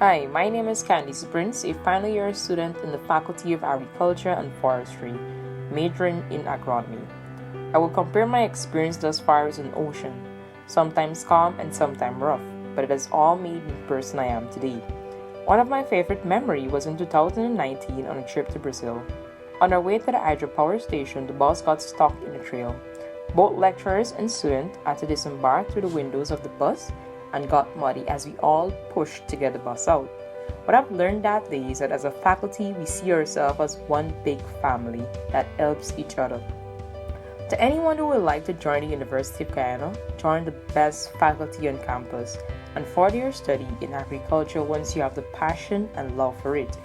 Hi, my name is Candice Prince, a final year student in the Faculty of Agriculture and Forestry, majoring in agronomy. I will compare my experience thus far as an ocean, sometimes calm and sometimes rough, but it has all made me the person I am today. One of my favorite memories was in 2019 on a trip to Brazil. On our way to the hydropower station, the bus got stuck in a trail. Both lecturers and students had to disembark through the windows of the bus and got muddy as we all pushed to get the bus out. What I've learned that day is that as a faculty, we see ourselves as one big family that helps each other. To anyone who would like to join the University of Guyana, join the best faculty on campus and further your study in agriculture once you have the passion and love for it.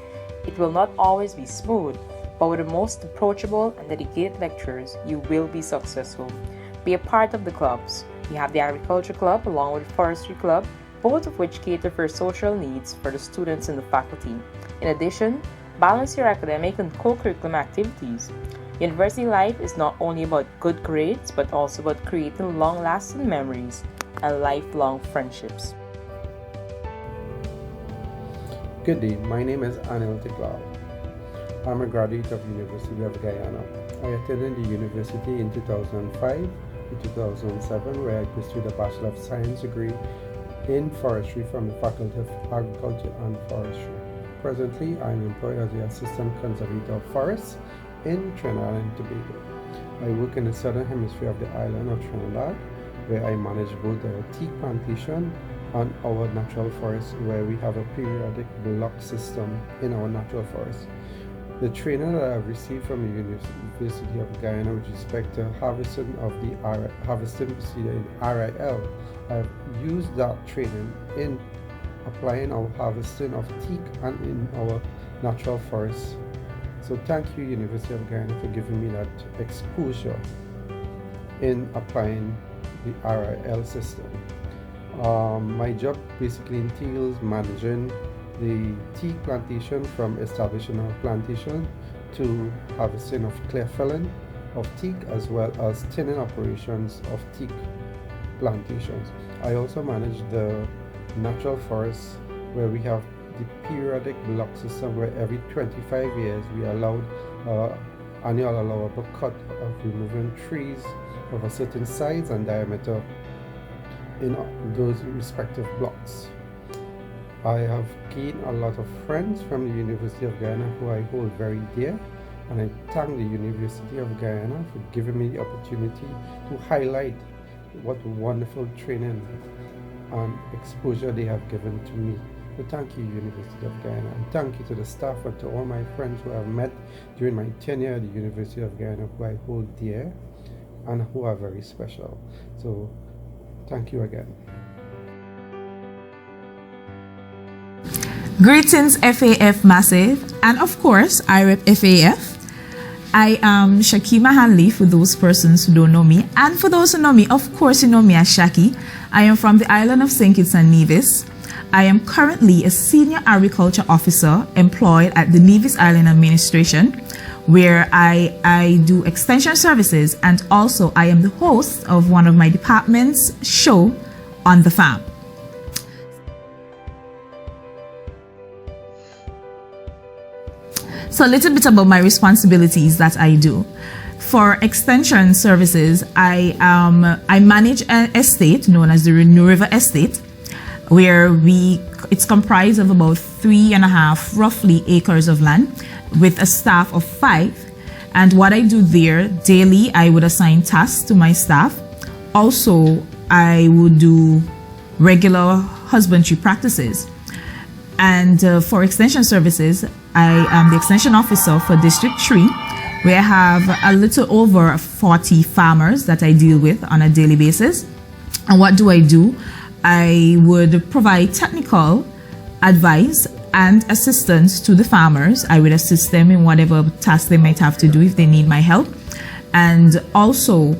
It will not always be smooth, but with the most approachable and dedicated lecturers, you will be successful. Be a part of the clubs. We have the Agriculture Club along with the Forestry Club, both of which cater for social needs for the students and the faculty. In addition, balance your academic and co-curriculum activities. University life is not only about good grades, but also about creating long-lasting memories and lifelong friendships. Good day, my name is Anil Tiklal. I'm a graduate of University of Guyana. I attended the university in 2005 to 2007, where I pursued a Bachelor of Science degree in Forestry from the Faculty of Agriculture and Forestry. Presently, I am employed as the Assistant Conservator of Forests in Trinidad and Tobago. I work in the southern hemisphere of the island of Trinidad, where I manage both our teak plantation and our natural forest, where we have a periodic block system in our natural forest. The training that I've received from the University of Guyana with respect to harvesting procedure in RIL, I've used that training in applying our harvesting of teak and in our natural forests. So thank you, University of Guyana, for giving me that exposure in applying the RIL system. My job basically entails managing the teak plantation from establishing of plantation to harvesting of clear felling of teak, as well as tinning operations of teak plantations. I also manage the natural forests, where we have the periodic block system, where every 25 years we allowed annual allowable cut of removing trees of a certain size and diameter in those respective blocks. I have gained a lot of friends from the University of Guyana who I hold very dear, and I thank the University of Guyana for giving me the opportunity to highlight what wonderful training and exposure they have given to me. So thank you, University of Guyana, and thank you to the staff and to all my friends who I've met during my tenure at the University of Guyana, who I hold dear and who are very special. So thank you again. Greetings, FAF Massive, and of course, I rep FAF. I am Shakima Hanley, for those persons who don't know me, and for those who know me, of course you know me as Shaki. I am from the island of St. Kitts and Nevis. I am currently a Senior Agriculture Officer employed at the Nevis Island Administration, where I do extension services, and also I am the host of one of my department's show on the farm. So a little bit about my responsibilities that I do. For extension services, I manage an estate known as the New River Estate, where it's comprised of about 3.5 roughly acres of land with a staff of 5. And what I do there daily, I would assign tasks to my staff. Also, I would do regular husbandry practices. And for extension services, I am the extension officer for District 3, where I have a little over 40 farmers that I deal with on a daily basis. And what do? I would provide technical advice and assistance to the farmers. I would assist them in whatever task they might have to do if they need my help. And also,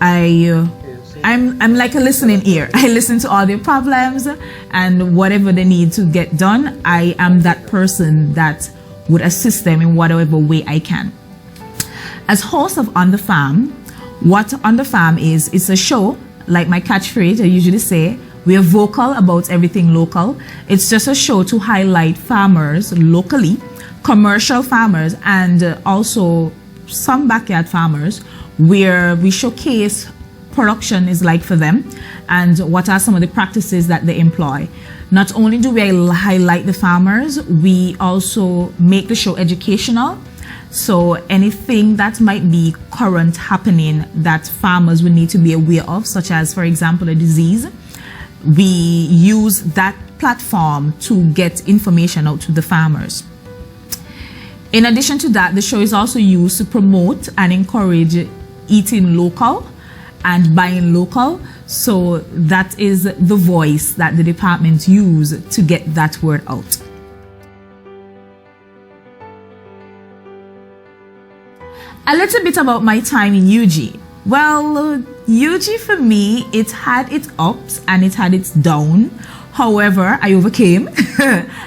I'm like a listening ear. I listen to all their problems, and whatever they need to get done, I am that person that would assist them in whatever way I can. As host of On the Farm, what On the Farm is, it's a show, like my catchphrase I usually say, We are vocal about everything local. It's just a show to highlight farmers locally, commercial farmers, and also some backyard farmers, where we showcase production is like for them and what are some of the practices that they employ. Not only do we highlight the farmers, we also make the show educational. So anything that might be current happening that farmers would need to be aware of, such as, for example, a disease, we use that platform to get information out to the farmers. In addition to that, the show is also used to promote and encourage eating local and buying local. So that is the voice that the department use to get that word out. A little bit about my time in UG. Well, UG for me, it had its ups and it had its downs. However, I overcame.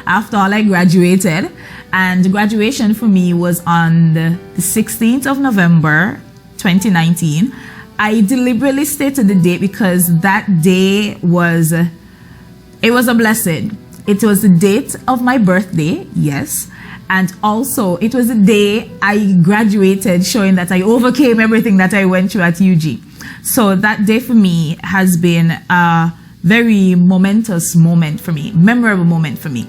After all, I graduated, and graduation for me was on the 16th of November 2019. I deliberately stated the date because that day was a blessing. It was the date of my birthday, yes. And also, it was the day I graduated, showing that I overcame everything that I went through at UG. So that day for me has been a very momentous moment for me, memorable moment for me.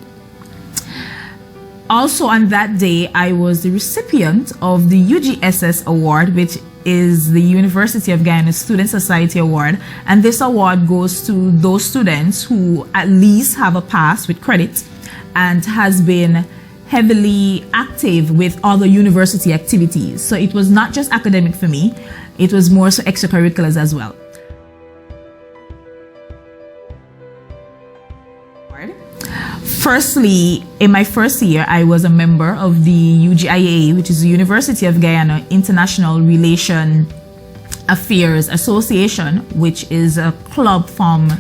Also on that day, I was the recipient of the UGSS Award, which is the University of Guyana Student Society Award. And this award goes to those students who at least have a pass with credit and has been heavily active with other university activities. So it was not just academic for me, it was more so extracurriculars as well. Firstly, in my first year, I was a member of the UGIAA, which is the University of Guyana International Relation Affairs Association, which is a club from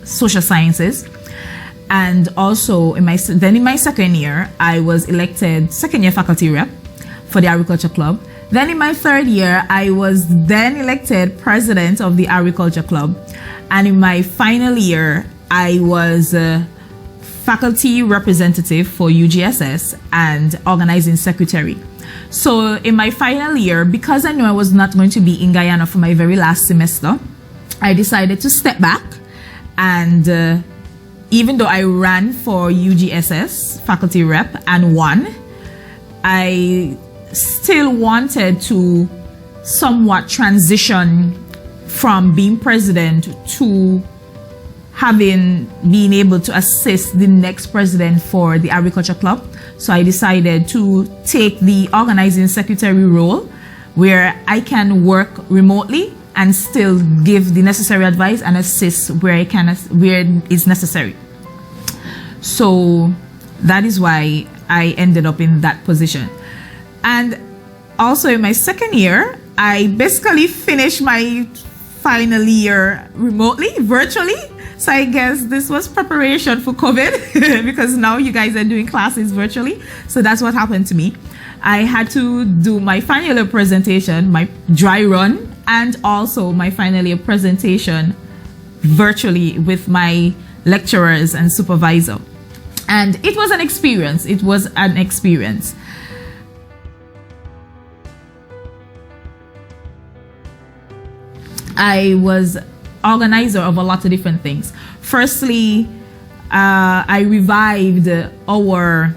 social sciences. And also in my second year, I was elected second year faculty rep for the Agriculture Club. Then in my third year, I was then elected president of the Agriculture Club. And in my final year, I was faculty representative for UGSS and organizing secretary. So in my final year, because I knew I was not going to be in Guyana for my very last semester, I decided to step back. And even though I ran for UGSS faculty rep and won, I still wanted to somewhat transition from being president to being able to assist the next president for the Agriculture Club. So I decided to take the organizing secretary role, where I can work remotely and still give the necessary advice and assist where it's necessary. So that is why I ended up in that position. And also in my second year, I basically finished my final year remotely, virtually. So I guess this was preparation for COVID because now you guys are doing classes virtually. So that's what happened to me. I had to do my final year presentation, my dry run, and also my final year presentation virtually with my lecturers and supervisor. And it was an experience. It was an experience. I was organizer of a lot of different things. Firstly, I revived our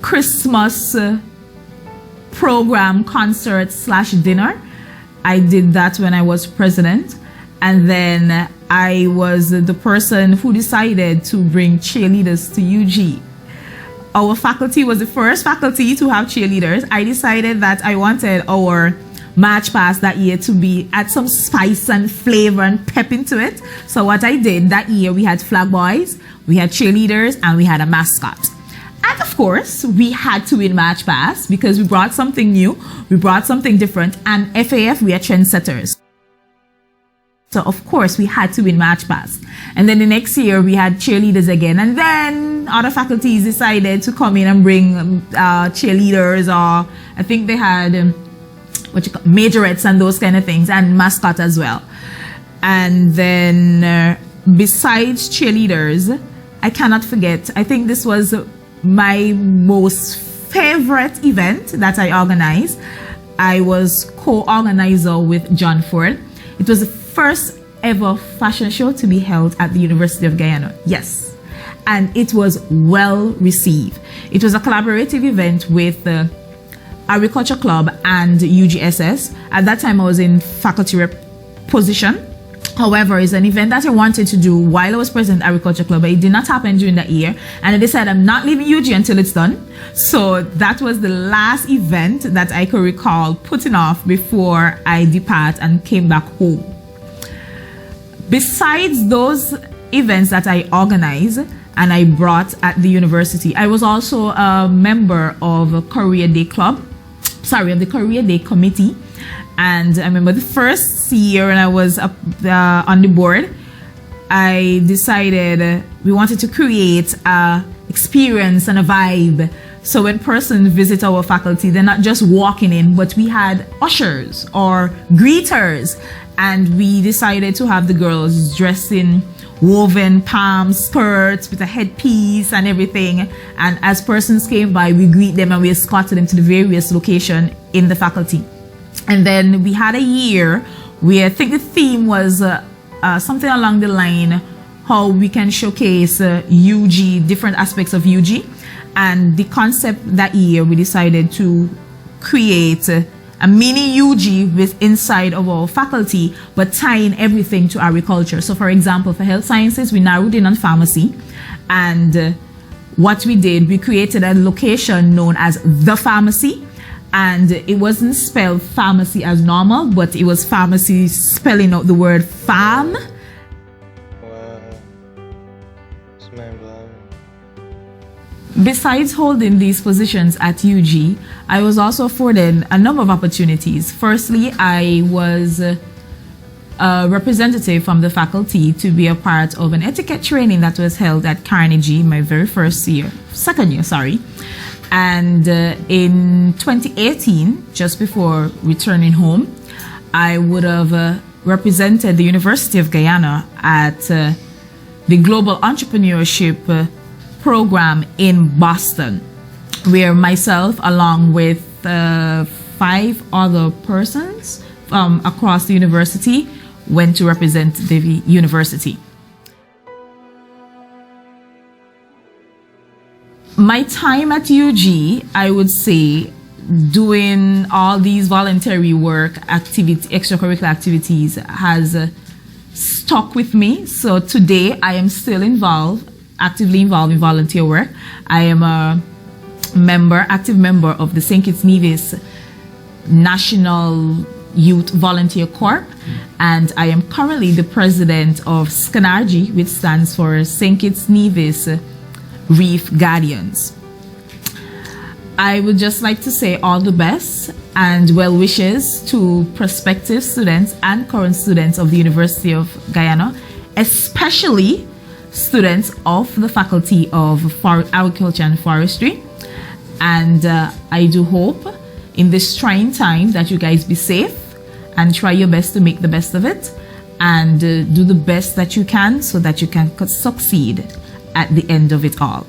Christmas program, concert / dinner. I did that when I was president. And then I was the person who decided to bring cheerleaders to UG. Our faculty was the first faculty to have cheerleaders. I decided that I wanted our March Past that year to be add some spice and flavor and pep into it. So what I did that year, we had flag boys, we had cheerleaders, and we had a mascot. And of course, we had to win March Past because we brought something new, we brought something different, and FAF, we are trendsetters. So of course, we had to win March Past. And then the next year, we had cheerleaders again. And then other faculties decided to come in and bring cheerleaders, or I think they had majorettes and those kind of things, and mascot as well. And then besides cheerleaders, I cannot forget, I think this was my most favorite event that I organized. I was co-organizer with John Ford. It was the first ever fashion show to be held at the University of Guyana. Yes. And it was well received. It was a collaborative event with the Agriculture Club and UGSS. At that time, I was in faculty rep position. However, it's an event that I wanted to do while I was president at Agriculture Club, but it did not happen during that year. And I decided I'm not leaving UG until it's done. So that was the last event that I could recall putting off before I depart and came back home. Besides those events that I organized and I brought at the university, I was also a member of a Career Day Club, of the Career Day Committee. And I remember the first year when I was up on the board, I decided we wanted to create a experience and a vibe. So when persons visit our faculty, they're not just walking in, but we had ushers or greeters. And we decided to have the girls dressed in woven palm skirts with a headpiece and everything. And as persons came by, we greet them and we escorted them to the various locations in the faculty. And then we had a year where I think the theme was something along the line how we can showcase UG, different aspects of UG. And the concept that year, we decided to create a mini UG with inside of our faculty, but tying everything to agriculture. So for example, for health sciences, we narrowed in on pharmacy. And what we did, we created a location known as the pharmacy. And it wasn't spelled pharmacy as normal, but it was pharmacy spelling out the word farm. Wow. It's mind-blowing. Besides holding these positions at UG, I was also afforded a number of opportunities. Firstly, I was a representative from the faculty to be a part of an etiquette training that was held at Carnegie my very second year. And in 2018, just before returning home, I would have represented the University of Guyana at the Global Entrepreneurship Program in Boston, where myself, along with 5 other persons from across the university, went to represent the university. My time at UG, I would say, doing all these voluntary work extracurricular activities has stuck with me. So today I am still actively involved in volunteer work. I am a active member of the St. Kitts Nevis National Youth Volunteer Corps, and I am currently the president of SCNRG, which stands for St. Kitts Nevis Reef Guardians. I would just like to say all the best and well wishes to prospective students and current students of the University of Guyana, especially students of the Faculty of Agriculture and Forestry. And I do hope in this trying time that you guys be safe and try your best to make the best of it and do the best that you can so that you can succeed at the end of it all.